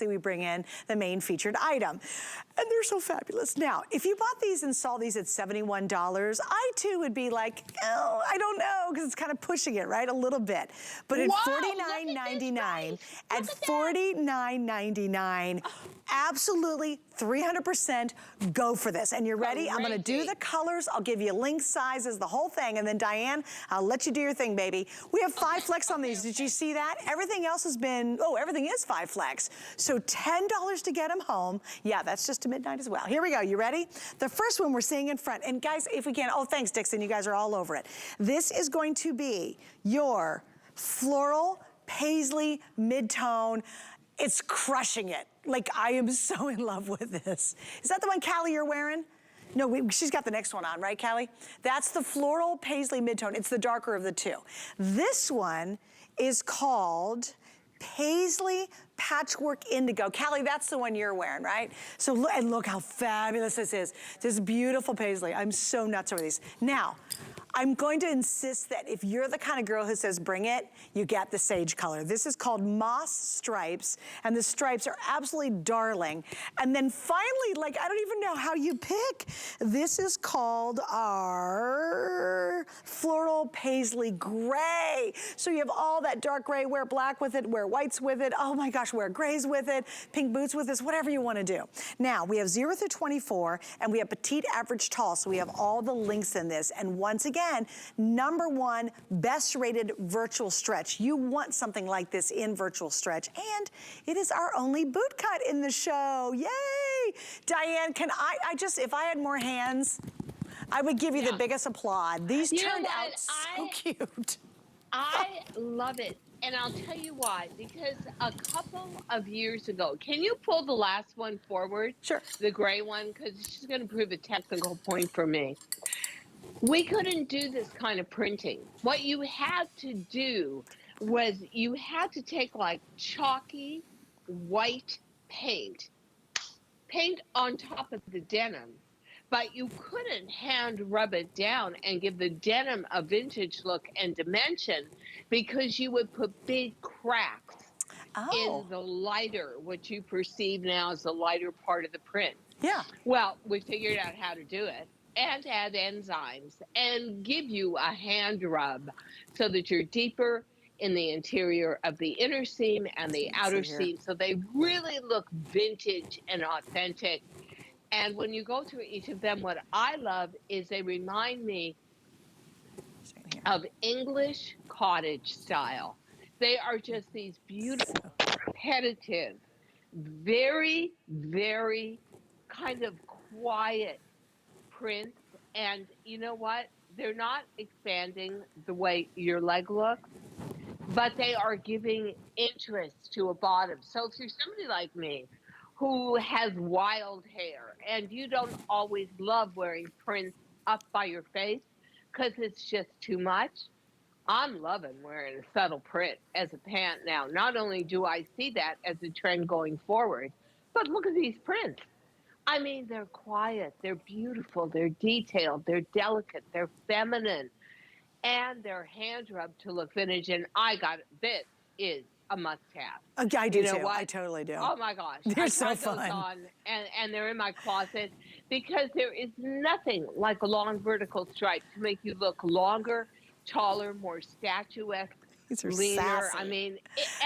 we bring in the main featured item. And they're so fabulous. Now, if you bought these and saw these at $71, I too would be like, oh, I don't know, because it's kind of pushing it, right? A little bit. But at $49.99, at $49.99, absolutely 300% go for this. And you're ready? I'm gonna do the colors. I'll give you length, sizes, the whole thing. And then Diane, I'll let you do your thing, baby. We have 5 flex on these. Did you see that? Everything else has been, oh, everything is 5 flex. So $10 to get them home. Yeah, that's just to midnight as well. Here we go, you ready? The first one we're seeing in front. And guys, if we can, oh, thanks, Dixon, you guys are all over it. This is going to be your floral paisley mid-tone. It's crushing it. Like, I am so in love with this. Is that the one, Callie, you're wearing? No, she's got the next one on, right, Callie? That's the floral paisley mid-tone. It's the darker of the two. This one is called Paisley Patchwork Indigo. Callie, that's the one you're wearing, right? So look, and look how fabulous this is. This beautiful paisley. I'm so nuts over these. Now, I'm going to insist that if you're the kind of girl who says bring it, you get the sage color. This is called Moss Stripes, and the stripes are absolutely darling. And then finally, like, I don't even know how you pick. This is called our Floral Paisley Gray. So you have all that dark gray, wear black with it, wear whites with it. Oh my gosh, wear grays with it, pink boots with this, whatever you want to do. Now, we have 0 through 24, and we have petite, average, tall, so we have all the links in this. And once again, #1 best rated virtual stretch. You want something like this in virtual stretch. And it is our only boot cut in the show. Yay! Diane, can I just, if I had more hands, I would give you the biggest applaud. These turned out so cute. I love it. And I'll tell you why. Because a couple of years ago, can you pull the last one forward? Sure. The gray one, because she's going to prove a technical point for me. We couldn't do this kind of printing. What you had to do was you had to take like chalky white paint on top of the denim, but you couldn't hand rub it down and give the denim a vintage look and dimension because you would put big cracks in the lighter, what you perceive now as the lighter part of the print. Yeah. Well, we figured out how to do it and add enzymes and give you a hand rub so that you're deeper in the interior of the inner seam and the outer seam, so they really look vintage and authentic. And when you go through each of them, what I love is they remind me of English cottage style. They are just these beautiful, repetitive, very, very kind of quiet prints. And you know what? They're not expanding the way your leg looks, but they are giving interest to a bottom. So if you're somebody like me who has wild hair and you don't always love wearing prints up by your face because it's just too much, I'm loving wearing a subtle print as a pant now. Not only do I see that as a trend going forward, but look at these prints. I mean, they're quiet, they're beautiful, they're detailed, they're delicate, they're feminine, and they're hand rubbed to look vintage. And I got it. This is a must-have. I do too. I totally do. Oh my gosh. They're so fun. Those on, and they're in my closet because there is nothing like a long vertical stripe to make you look longer, taller, more statuesque. These are leaner. sassy. I mean,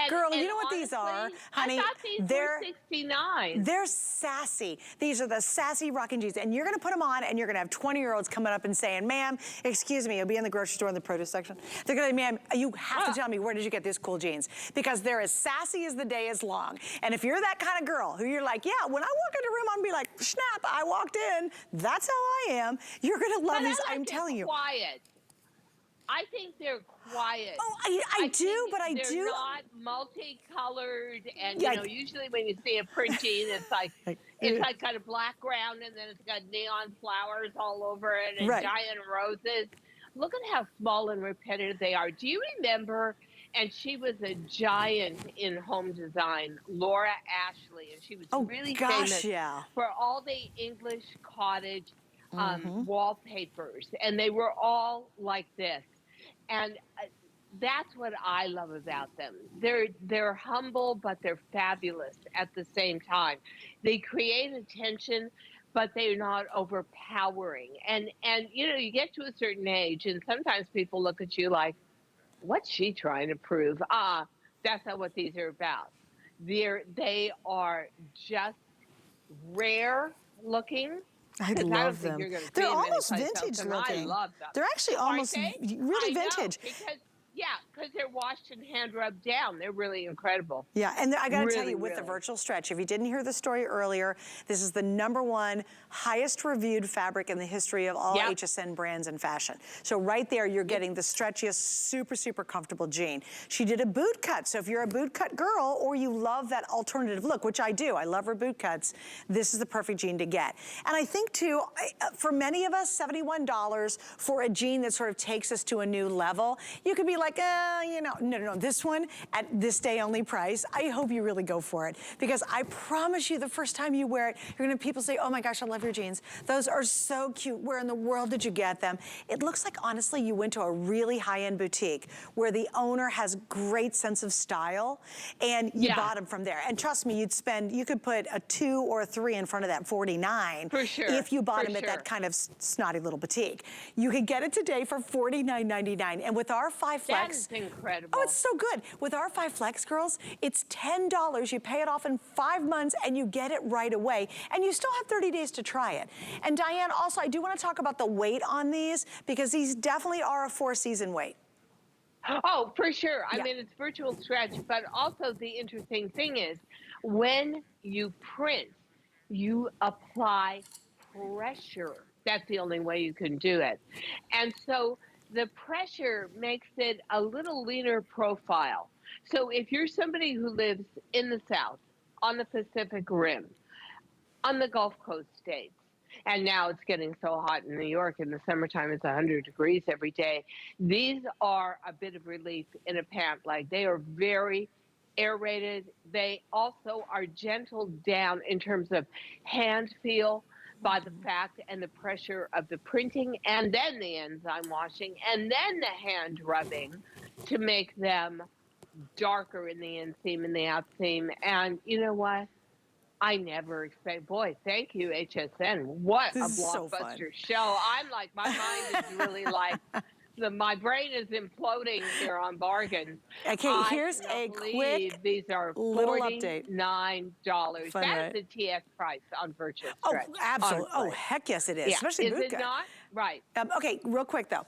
girl, you know what honestly, these are, honey? I thought these were $69. They're sassy. These are the sassy rockin' jeans, and you're gonna put them on, and you're gonna have 20-year-olds coming up and saying, "Ma'am, excuse me," you'll be in the grocery store in the produce section. They're gonna, "Ma'am, you have to tell me where did you get these cool jeans?" Because they're as sassy as the day is long. And if you're that kind of girl who you're like, yeah, when I walk into a room, I'm gonna be like, snap, I walked in. That's how I am. You're gonna love these. I'm telling you. Quiet. I think they're quiet. Oh, I do, but I do. They're not multicolored, and you know, usually when you see a print jean, it's like kind of black ground, and then it's got neon flowers all over it, and giant roses. Look at how small and repetitive they are. Do you remember? And she was a giant in home design, Laura Ashley, and she was really famous for all the English cottage wallpapers, and they were all like this. And that's what I love about them. They're humble, but they're fabulous at the same time. They create attention, but they're not overpowering. And you know, you get to a certain age, and sometimes people look at you like, "What's she trying to prove?" That's not what these are about. They are just rare looking, I because I don't love think them. you're going to They're see them almost anyplace else, vintage and I looking. love them. They're actually Aren't almost they? really I know, vintage. because yeah, because they're washed and hand rubbed down. They're really incredible. Yeah, and I gotta tell Really, you, with the really. virtual stretch, if you didn't hear the story earlier, this is the #1 highest reviewed fabric in the history of all Yep. HSN brands in fashion. So right there, you're getting the stretchiest, super, super comfortable jean. She did a boot cut, so if you're a boot cut girl or you love that alternative look, which I do, I love her boot cuts, this is the perfect jean to get. And I think too, for many of us, $71 for a jean that sort of takes us to a new level, you could be like, you know, no, this one at this day only price, I hope you really go for it, because I promise you the first time you wear it, you're gonna have people say, oh my gosh, I love your jeans. Those are so cute. Where in the world did you get them? It looks like, honestly, you went to a really high-end boutique where the owner has great sense of style and you bought them from there. And trust me, you could put a 2 or a 3 in front of that 49 For sure. if you bought For them at sure. that kind of snotty little boutique. You could get it today for $49.99. And with our 5 Flex, That is incredible. oh, it's so good. With our 5 Flex, girls, it's $10. You pay it off in 5 months and you get it right away. And you still have 30 days to try it. And Diane, also, I do want to talk about the weight on these, because these definitely are a 4-season weight. Oh, for sure. I Yeah. mean, it's virtual stretch, but also the interesting thing is when you print, you apply pressure. That's the only way you can do it. And so the pressure makes it a little leaner profile. So if you're somebody who lives in the South, on the Pacific Rim, on the Gulf Coast states, and now it's getting so hot in New York in the summertime, it's 100 degrees every day. These are a bit of relief in a pant leg. They are very aerated. They also are gentled down in terms of hand feel by the fact and the pressure of the printing, and then the enzyme washing, and then the hand rubbing to make them darker in the inseam and the outseam. And you know what? I never expect, boy, thank you, HSN. What a This is so fun. blockbuster show. I'm like, my mind is really like, my brain is imploding here on bargains. Okay, here's a quick These are little update. $49. Fun, That right? is the TS price on virtual Oh, stretch. absolutely. Oh, Honestly. heck yes it is. Yeah. Especially Is boot it cut. not? Right. Okay, real quick though.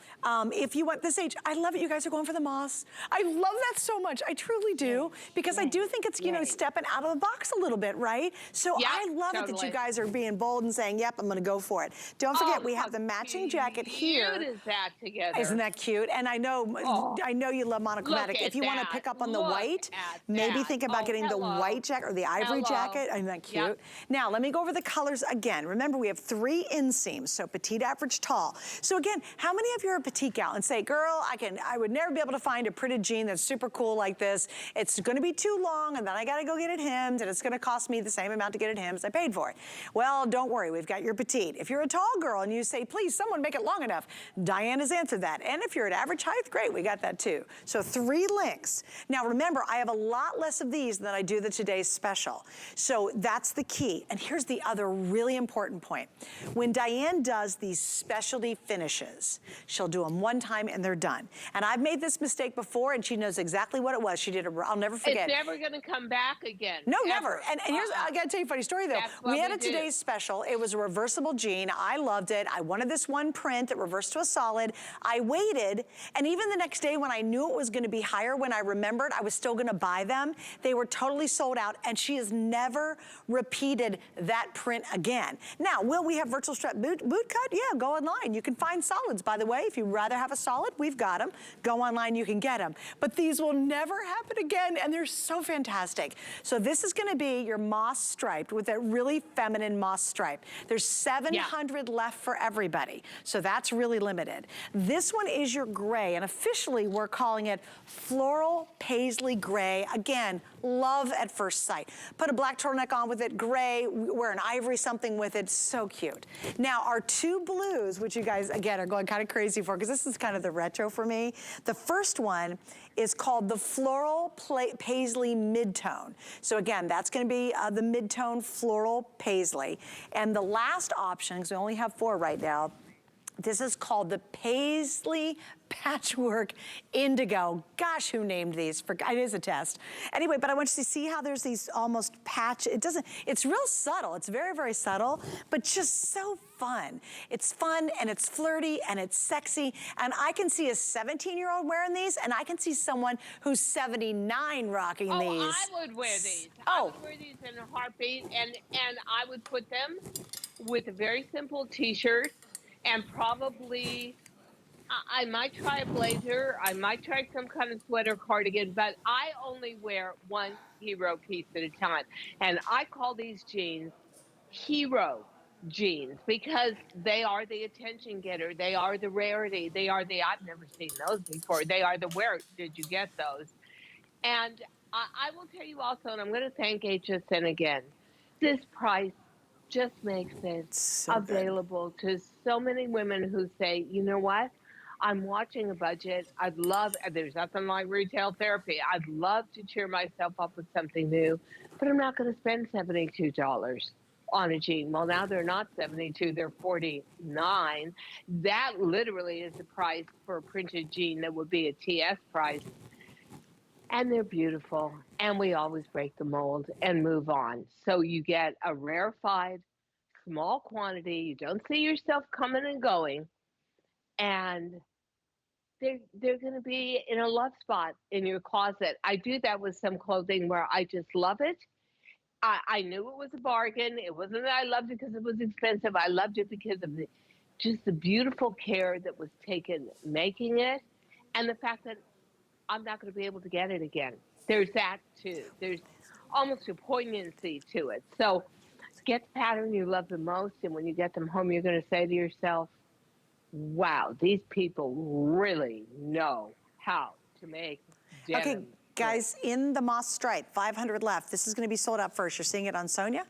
If you want this age, I love it. You guys are going for the moss. I love that so much. I truly do, because I do think it's, you know, stepping out of the box a little bit, right? So Yep, I love it that you totally. guys are being bold and saying, yep, I'm gonna go for it. Don't forget, we have the matching jacket here. Cute is that together? Isn't that cute? And I know you love monochromatic. Look If at you want to that. pick up on the Look white, at maybe that. think about Oh, getting the hello. white jacket or the ivory Hello. jacket. Isn't that cute? Yep. Now, let me go over the colors again. Remember, we have 3 inseams, so petite, average, tall. So again, how many of you are a petite gal and say, girl, I would never be able to find a printed jean that's super cool like this. It's gonna be too long, and then I gotta go get it hemmed, and it's gonna cost me the same amount to get it hemmed as I paid for it. Well, don't worry, we've got your petite. If you're a tall girl and you say, please, someone make it long enough, Diane has answered that. And if you're at average height, great, we got that too. So 3 lengths. Now remember, I have a lot less of these than I do the today's special. So that's the key. And here's the other really important point. When Diane does these specialty finishes, she'll do them one time and they're done. And I've made this mistake before, and she knows exactly what it was. She did I'll never forget. It's never going to come back again. No, ever. never. And here's, I gotta tell you a funny story though. That's what We had we a do. today's special. It was a reversible jean. I loved it. I wanted this one print that reversed to a solid. I waited, and even the next day when I knew it was gonna be higher, when I remembered I was still gonna buy them, they were totally sold out, and she has never repeated that print again. Now, will we have virtual strap boot cut? Yeah, go online. You can find solids, by the way. If you'd rather have a solid, we've got them. Go online, you can get them. But these will never happen again, and they're so fantastic. So this is gonna be your moss striped with a really feminine moss stripe. There's 700 left for everybody, so that's really limited. This one is your gray, and officially we're calling it Floral Paisley Gray. Again, love at first sight. Put a black turtleneck on with it, gray, wear an ivory something with it, so cute. Now our 2 blues, which you guys, again, are going kind of crazy for, because this is kind of the retro for me. The first one is called the Floral Paisley Midtone. So again, that's gonna be the Midtone Floral Paisley. And the last option, because we only have 4 right now, this is called the Paisley Patchwork Indigo. Gosh, who named these? It is a test. Anyway, but I want you to see how there's these almost patch. It's real subtle. It's very, very subtle, but just so fun. It's fun and it's flirty and it's sexy. And I can see a 17-year-old wearing these, and I can see someone who's 79 rocking these. Oh, I would wear these. I would wear these in a heartbeat, and I would put them with a very simple t-shirt. And probably, I might try a blazer. I might try some kind of sweater cardigan, but I only wear one hero piece at a time. And I call these jeans hero jeans because they are the attention getter. They are the rarity. They are the, I've never seen those before. They are the where did you get those? And I will tell you also, and I'm going to thank HSN again, this price just makes it so available to so many women who say, you know what, I'm watching a budget. I'd love, there's nothing like retail therapy. I'd love to cheer myself up with something new, but I'm not going to spend $72 on a jean. Well, now they're not 72, they're 49. That literally is the price for a printed jean that would be a TS price. And they're beautiful, and we always break the mold and move on. So you get a rarefied, small quantity. You don't see yourself coming and going, and they're going to be in a love spot in your closet. I do that with some clothing where I just love it. I knew it was a bargain. It wasn't that I loved it because it was expensive. I loved it because of just the beautiful care that was taken making it, and the fact that I'm not going to be able to get it again. There's that too. There's almost a poignancy to it. So get the pattern you love the most, and when you get them home, you're going to say to yourself, wow, these people really know how to make denim. Okay, guys, in the moss stripe, 500 left. This is gonna be sold out first. You're seeing it on Sonia.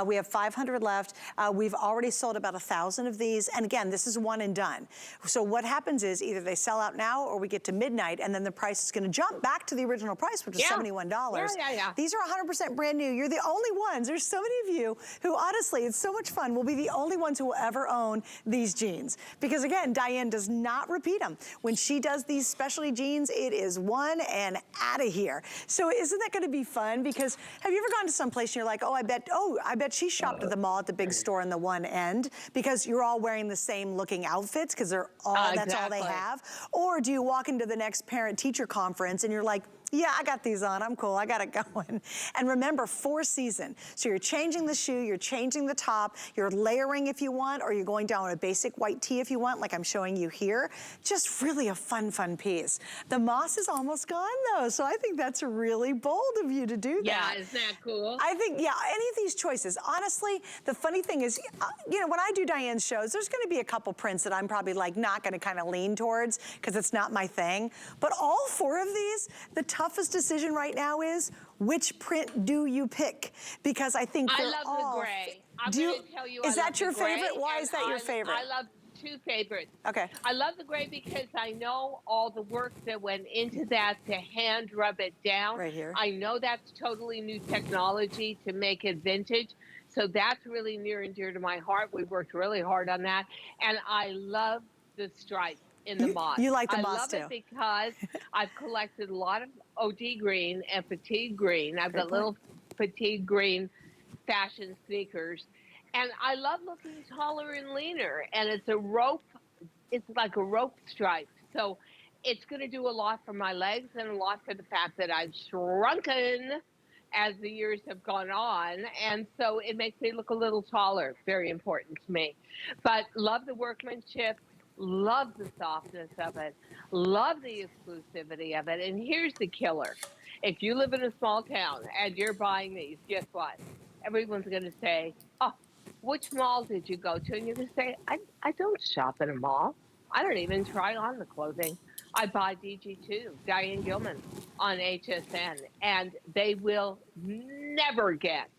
We have 500 left. We've already sold about 1,000 of these. And again, this is one and done. So what happens is either they sell out now or we get to midnight and then the price is gonna jump back to the original price, which is $71. Yeah. These are 100% brand new. You're the only ones. There's so many of you who honestly, it's so much fun. We'll be the only ones who will ever own these jeans. Because again, Diane does not repeat them. When she does these specialty jeans, it is one and out of here. So isn't that gonna be fun? Because have you ever gone to some place and you're like, I bet she shopped at the mall at the big store in the one end, because you're all wearing the same looking outfits because they're all, that's all they have? Or do you walk into the next parent-teacher conference and you're like, yeah, I got these on, I'm cool, I got it going. And remember, 4 season. So you're changing the shoe, you're changing the top, you're layering if you want, or you're going down a basic white tee if you want, like I'm showing you here. Just really a fun, fun piece. The moss is almost gone though, so I think that's really bold of you to do that. Yeah, isn't that cool? I think, yeah, any of these choices. Honestly, the funny thing is, you know, when I do Diane's shows, there's gonna be a couple prints that I'm probably like not gonna kind of lean towards because it's not my thing. But all 4 of these, the toughest decision right now is which print do you pick? Because I think they're all... I love the gray. I'm going to tell you, is that your favorite? Why is that your favorite? I love 2 favorites. Okay. I love the gray because I know all the work that went into that to hand rub it down. Right here. I know that's totally new technology to make it vintage. So that's really near and dear to my heart. We worked really hard on that. And I love the stripe in the moss. You like the moss too. I love it because I've collected a lot of OD green and fatigue green. I've got little fatigue green fashion sneakers. And I love looking taller and leaner. And it's a rope, it's like a rope stripe. So it's going to do a lot for my legs and a lot for the fact that I've shrunken as the years have gone on. And so it makes me look a little taller. Very important to me. But love the workmanship. Love the softness of it. Love the exclusivity of it. And here's the killer. If you live in a small town and you're buying these, guess what? Everyone's going to say, oh, which mall did you go to? And you're going to say, I don't shop in a mall. I don't even try on the clothing. I buy DG2, Diane Gilman, on HSN. And they will never get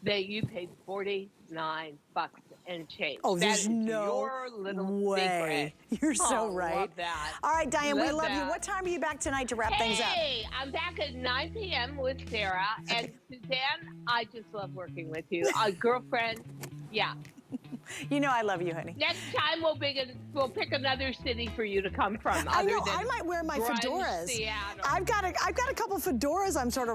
that you paid 49 bucks and change. Oh, That there's is no your little way. secret. You're so Oh, right. love that. All right, Diane, we love you. that. What time are you back tonight to wrap things up? Hey, I'm back at 9 p.m. with Sarah. And Suzanne, I just love working with you. Girlfriend, yeah. You know I love you, honey. Next time we'll pick another city for you to come from. I know, I might wear my grunge fedoras. Seattle. I've got a couple fedoras I'm sort of